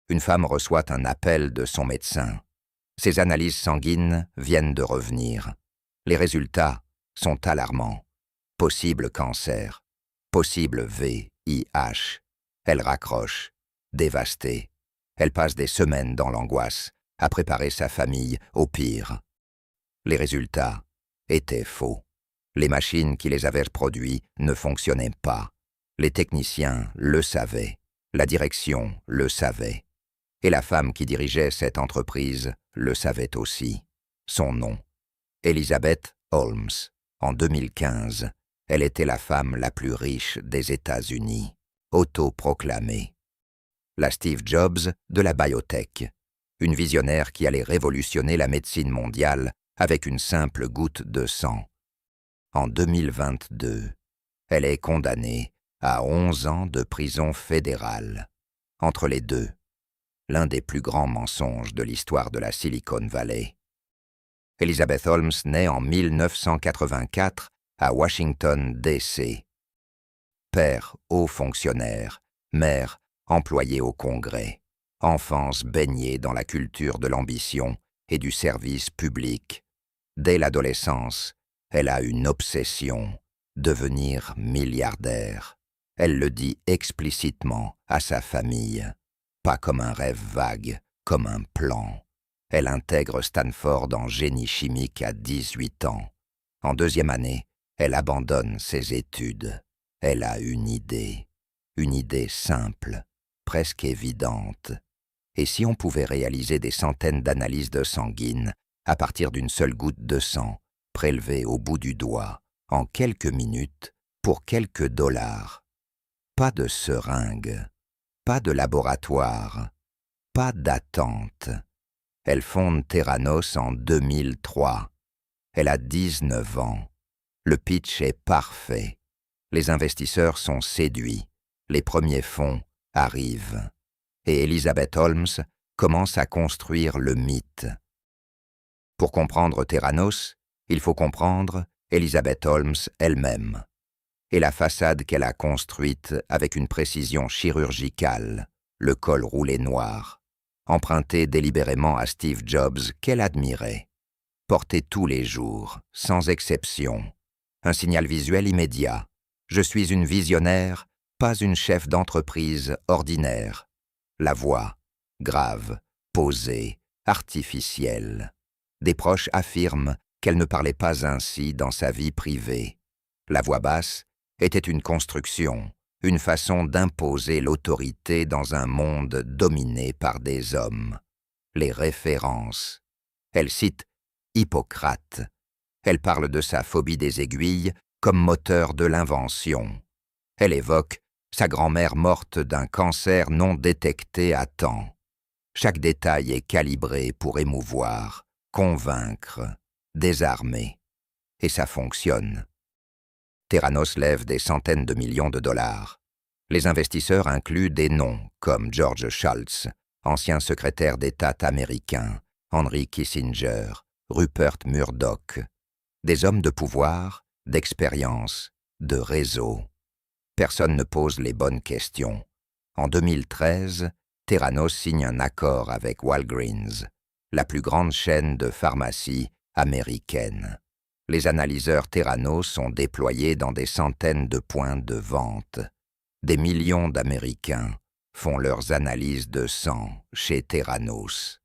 Une femme reçoit un appel de son médecin. Ses analyses sanguines viennent de revenir. Les résultats sont alarmants. Possible cancer. Possible VIH. Elle raccroche, dévastée. Elle passe des semaines dans l'angoisse, à préparer sa famille au pire. Les résultats étaient faux. Les machines qui les avaient produits ne fonctionnaient pas. Les techniciens le savaient. La direction le savait. Et la femme qui dirigeait cette entreprise le savait aussi. Son nom, Elizabeth Holmes. En 2015, elle était la femme la plus riche des États-Unis, autoproclamée. La Steve Jobs de la biotech, une visionnaire qui allait révolutionner la médecine mondiale avec une simple goutte de sang. En 2022, elle est condamnée à 11 ans de prison fédérale. Entre les deux, l'un des plus grands mensonges de l'histoire de la Silicon Valley. Elizabeth Holmes naît en 1984 à Washington, D.C. Père haut fonctionnaire, mère employée au Congrès, enfance baignée dans la culture de l'ambition et du service public. Dès l'adolescence, elle a une obsession, devenir milliardaire. Elle le dit explicitement à sa famille, pas comme un rêve vague, comme un plan. Elle intègre Stanford en génie chimique à 18 ans. En deuxième année, elle abandonne ses études. Elle a une idée simple, presque évidente. Et si on pouvait réaliser des centaines d'analyses de sanguines à partir d'une seule goutte de sang, prélevée au bout du doigt, en quelques minutes, pour quelques dollars? Pas de seringue, pas de laboratoire, pas d'attente. Elle fonde Theranos en 2003. Elle a 19 ans. Le pitch est parfait. Les investisseurs sont séduits. Les premiers fonds arrivent. Et Elizabeth Holmes commence à construire le mythe. Pour comprendre Theranos, il faut comprendre Elizabeth Holmes elle-même et la façade qu'elle a construite avec une précision chirurgicale, le col roulé noir, emprunté délibérément à Steve Jobs qu'elle admirait, porté tous les jours, sans exception, un signal visuel immédiat. Je suis une visionnaire, pas une chef d'entreprise ordinaire. La voix, grave, posée, artificielle. Des proches affirment qu'elle ne parlait pas ainsi dans sa vie privée. La voix basse était une construction, une façon d'imposer l'autorité dans un monde dominé par des hommes. Les références. Elle cite Hippocrate. Elle parle de sa phobie des aiguilles comme moteur de l'invention. Elle évoque sa grand-mère morte d'un cancer non détecté à temps. Chaque détail est calibré pour émouvoir, convaincre, désarmer. Et ça fonctionne. Theranos lève des centaines de millions de dollars. Les investisseurs incluent des noms comme George Shultz, ancien secrétaire d'État américain, Henry Kissinger, Rupert Murdoch. Des hommes de pouvoir, d'expérience, de réseau. Personne ne pose les bonnes questions. En 2013, Theranos signe un accord avec Walgreens, la plus grande chaîne de pharmacie américaine. Les analyseurs Theranos sont déployés dans des centaines de points de vente. Des millions d'Américains font leurs analyses de sang chez Theranos.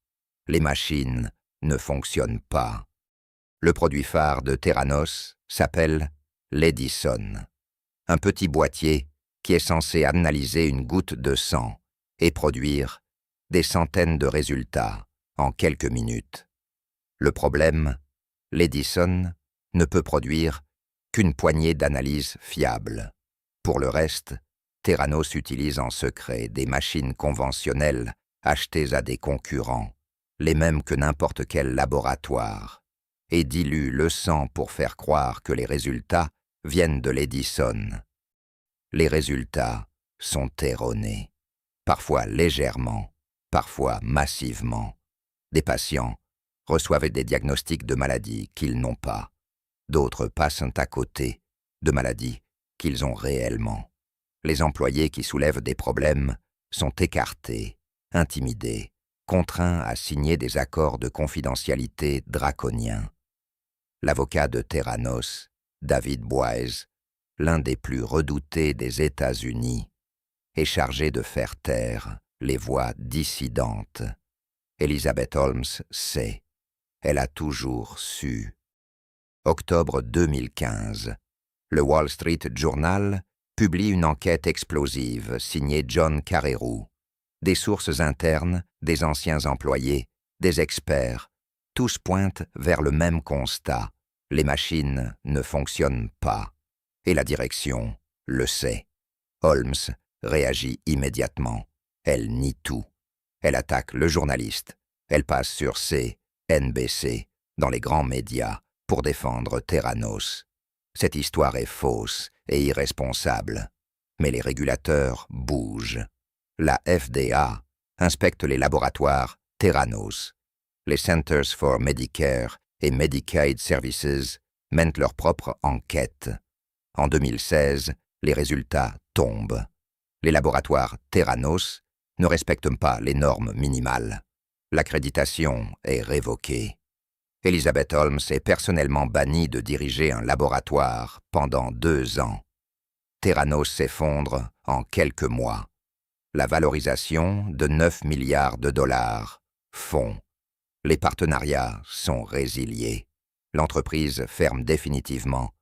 Les machines ne fonctionnent pas. Le produit phare de Theranos s'appelle l'Edison, un petit boîtier qui est censé analyser une goutte de sang et produire des centaines de résultats en quelques minutes. Le problème, l'Edison ne peut produire qu'une poignée d'analyses fiables. Pour le reste, Theranos utilise en secret des machines conventionnelles achetées à des concurrents, les mêmes que n'importe quel laboratoire, et dilue le sang pour faire croire que les résultats viennent de l'Edison. Les résultats sont erronés, parfois légèrement, parfois massivement. Des patients reçoivent des diagnostics de maladies qu'ils n'ont pas. D'autres passent à côté de maladies qu'ils ont réellement. Les employés qui soulèvent des problèmes sont écartés intimidés, contraints à signer des accords de confidentialité draconiens. L'avocat de Theranos, David Boies, l'un des plus redoutés des États-Unis, est chargé de faire taire les voix dissidentes. Elizabeth Holmes sait. Elle a toujours su. Octobre 2015. Le Wall Street Journal publie une enquête explosive signée John Carreyrou. Des sources internes, des anciens employés, des experts, tous pointent vers le même constat. Les machines ne fonctionnent pas. Et la direction le sait. Holmes réagit immédiatement. Elle nie tout. Elle attaque le journaliste. Elle passe sur NBC, dans les grands médias, pour défendre Theranos. Cette histoire est fausse et irresponsable. Mais les régulateurs bougent. La FDA inspecte les laboratoires Theranos. Les Centers for Medicare et Medicaid Services mènent leur propre enquête. En 2016, les résultats tombent. Les laboratoires Theranos ne respectent pas les normes minimales. L'accréditation est révoquée. Elizabeth Holmes est personnellement bannie de diriger un laboratoire pendant 2 ans. Theranos s'effondre en quelques mois. La valorisation de 9 milliards de dollars fond. Les partenariats sont résiliés. L'entreprise ferme définitivement.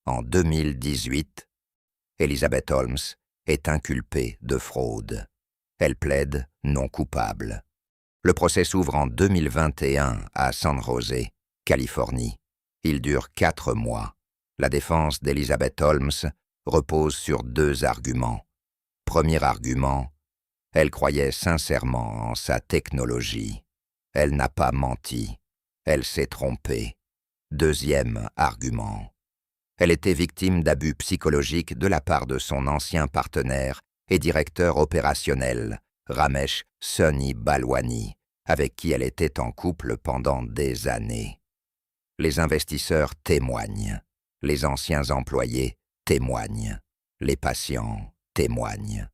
En 2018, Elizabeth Holmes est inculpée de fraude. Elle plaide non coupable. Le procès s'ouvre en 2021 à San José, Californie. Il dure 4 mois. La défense d'Elizabeth Holmes repose sur 2 arguments. Premier argument, elle croyait sincèrement en sa technologie. Elle n'a pas menti. Elle s'est trompée. Deuxième argument, elle était victime d'abus psychologiques de la part de son ancien partenaire et directeur opérationnel, Ramesh Sunny Balwani, avec qui elle était en couple pendant des années. Les investisseurs témoignent, les anciens employés témoignent, les patients témoignent.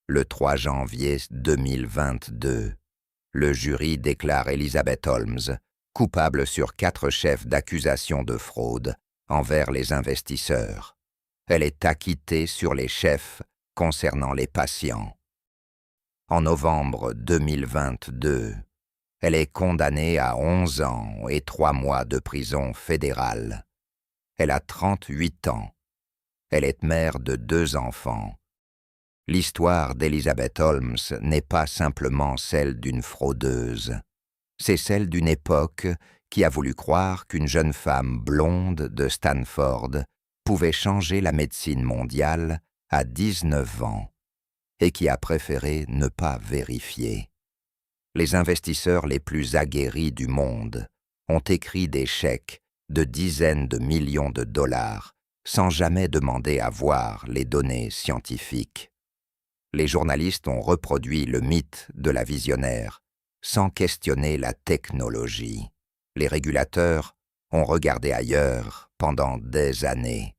Le 3 janvier 2022, le jury déclare Elizabeth Holmes coupable sur 4 chefs d'accusation de fraude envers les investisseurs. Elle est acquittée sur les chefs concernant les patients. En novembre 2022, elle est condamnée à 11 ans et 3 mois de prison fédérale. Elle a 38 ans. Elle est mère de 2 enfants. L'histoire d'Elizabeth Holmes n'est pas simplement celle d'une fraudeuse. C'est celle d'une époque qui a voulu croire qu'une jeune femme blonde de Stanford pouvait changer la médecine mondiale à 19 ans et qui a préféré ne pas vérifier. Les investisseurs les plus aguerris du monde ont écrit des chèques de dizaines de millions de dollars sans jamais demander à voir les données scientifiques. Les journalistes ont reproduit le mythe de la visionnaire sans questionner la technologie. Les régulateurs ont regardé ailleurs pendant des années.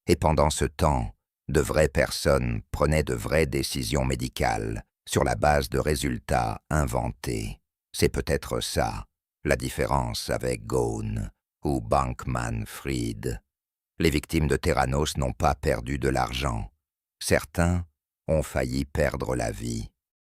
Et pendant ce temps, de vraies personnes prenaient de vraies décisions médicales sur la base de résultats inventés. C'est peut-être ça, la différence avec Ghosn ou Bankman-Fried. Les victimes de Theranos n'ont pas perdu de l'argent. Certains ont failli perdre la vie.